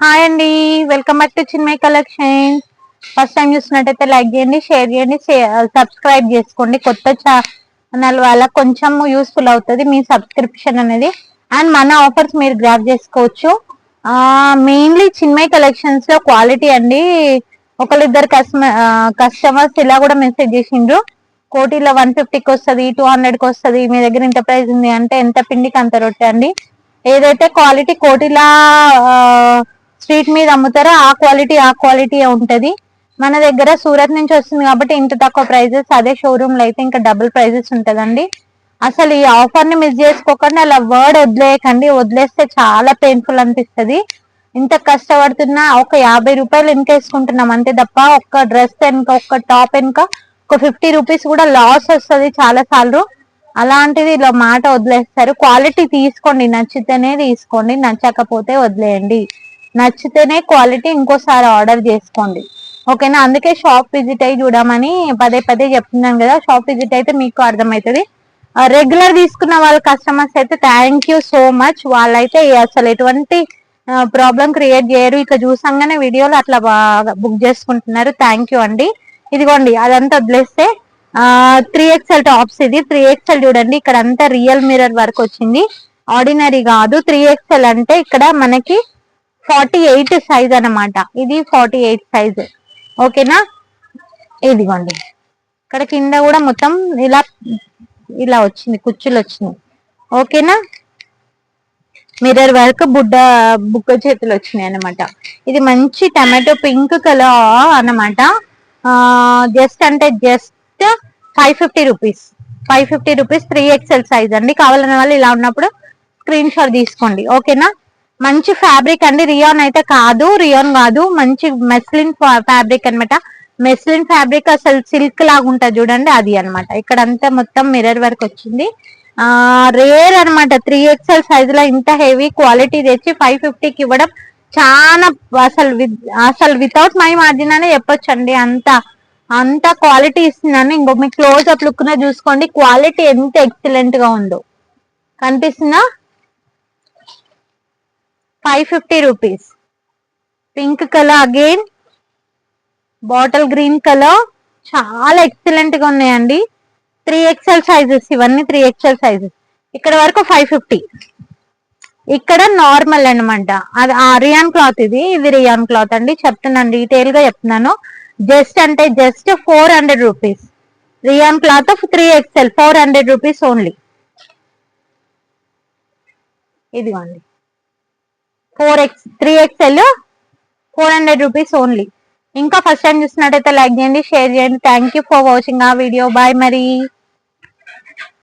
Hi అండి, welcome back to Chinmay collection. First time చూసినట్టయితే like చేయండి, షేర్ చేయండి, సబ్స్క్రైబ్ చేసుకోండి. కొత్త ఛానల్ వాళ్ళకి కొంచెం యూస్ఫుల్ అవుతుంది మీ సబ్స్క్రిప్షన్ అనేది. అండ్ మన ఆఫర్స్ మీరు గ్రాప్ చేసుకోవచ్చు. మెయిన్లీ చిన్మయ్ కలెక్షన్స్ లో క్వాలిటీ అండి. ఒకళ్ళిద్దరు కస్టమర్స్ ఇలా కూడా మెసేజ్ చేసిండ్రు, కోటిలో 150కి వస్తుంది, 200కి వస్తుంది, మీ దగ్గర ఇంత ప్రైస్ ఉంది అంటే ఎంత పిండికి అంత రొట్టె అండి. ఏదైతే క్వాలిటీ కోటిలా స్ట్రీట్ మీద అమ్ముతారో ఆ క్వాలిటీ ఉంటది. మన దగ్గర సూరత్ నుంచి వస్తుంది కాబట్టి ఇంత తక్కువ ప్రైజెస్. అదే షోరూమ్ లో అయితే ఇంకా డబుల్ ప్రైజెస్ ఉంటదండి. అసలు ఈ ఆఫర్ ని మిస్ చేసుకోకండి. అలా వర్డ్ వదిలేయకండి, వదిలేస్తే చాలా పెయిన్ఫుల్ అనిపిస్తుంది. ఇంత కష్టపడుతున్నా ఒక 50 రూపాయలు వెనక వేసుకుంటున్నాం అంతే తప్ప, ఒక్క డ్రెస్ వెనుక, ఒక్క టాప్ వెనుక ఒక 50 రూపీస్ కూడా లాస్ వస్తుంది చాలా సార్లు. అలాంటిది ఇలా మాట వదిలేస్తారు. క్వాలిటీ తీసుకోండి, నచ్చితేనే తీసుకోండి, నచ్చకపోతే వదిలేయండి. నచ్చితేనే క్వాలిటీ ఇంకోసారి ఆర్డర్ చేసుకోండి, ఓకేనా. అందుకే షాప్ విజిట్ అయ్యి చూడమని పదే పదే చెప్తున్నాను కదా. షాప్ విజిట్ అయితే మీకు అర్థమవుతుంది. రెగ్యులర్ తీసుకున్న వాళ్ళ కస్టమర్స్ అయితే థ్యాంక్ యూ సో మచ్. వాళ్ళైతే అసలు ఎటువంటి ప్రాబ్లం క్రియేట్ చేయరు. ఇక చూసంగానే వీడియోలు అట్లా బాగా బుక్ చేసుకుంటున్నారు. థ్యాంక్ యూ అండి. ఇదిగోండి అదంతా వదిలేస్తే 3XL టాప్స్. ఇది 3XL చూడండి, ఇక్కడ అంతా రియల్ మిర్రర్ వర్క్ వచ్చింది, ఆర్డినరీ కాదు. 3XL అంటే ఇక్కడ మనకి 48 సైజ్ అనమాట. ఇది 48 సైజ్, ఓకేనా. ఇదిగోండి ఇక్కడ కింద కూడా మొత్తం ఇలా ఇలా వచ్చింది, కుచ్చులు వచ్చినాయి, ఓకేనా. మిర్రర్ వర్క్ బుగ్గ చేతులు వచ్చినాయి అనమాట. ఇది మంచి టమాటో పింక్ కలర్ అనమాట. జస్ట్ అంటే just 550 rupees. 550 rupees 3XL size అండి. కావాలన్న వాళ్ళు ఇలా ఉన్నప్పుడు స్క్రీన్ షాట్ తీసుకోండి, ఓకేనా. మంచి ఫ్యాబ్రిక్ అండి, రియాన్ అయితే కాదు, రియాన్ కాదు, మంచి మెస్లిన్ ఫ్యాబ్రిక్ అనమాట. మెస్లిన్ ఫ్యాబ్రిక్ అసలు సిల్క్ లాగా ఉంటుంది చూడండి, అది అనమాట. ఇక్కడ అంతా మొత్తం మిర్రర్ వర్క్ వచ్చింది. రేర్ అనమాట 3XL సైజ్ లో ఇంత హెవీ క్వాలిటీ తెచ్చి 550కి ఇవ్వడం చాలా అసలు వితౌట్ మై మార్జిన్ అనే చెప్పొచ్చు అండి. అంత క్వాలిటీ ఇస్తుందని. ఇంకో మీ క్లోజ్ అప్ లుక్ చూసుకోండి, క్వాలిటీ ఎంత ఎక్సలెంట్ గా ఉందో. కనిపిస్తుందా? 550 rupees. Pink colour, again bottle green colour, చాలా ఎక్సలెంట్ గా ఉన్నాయండి. 3XL సైజెస్, ఇవన్నీ 3XL సైజెస్. ఇక్కడ వరకు 550. ఇక్కడ నార్మల్ అనమాట. అది రియాన్ క్లాత్, ఇది రియాన్ క్లాత్ అండి. చెప్తున్నాను, డీటెయిల్ గా చెప్తున్నాను. జస్ట్ అంటే just 400 rupees. Rayon cloth 3XL 400 rupees only. ఇదిగోండి 3XL 400 రూపీస్ ఓన్లీ. ఇంకా ఫస్ట్ టైం చూసినట్టయితే లైక్ చేయండి, షేర్ చేయండి. థ్యాంక్ యూ ఫర్ వాచింగ్ ఆ వీడియో. బాయ్ మరి.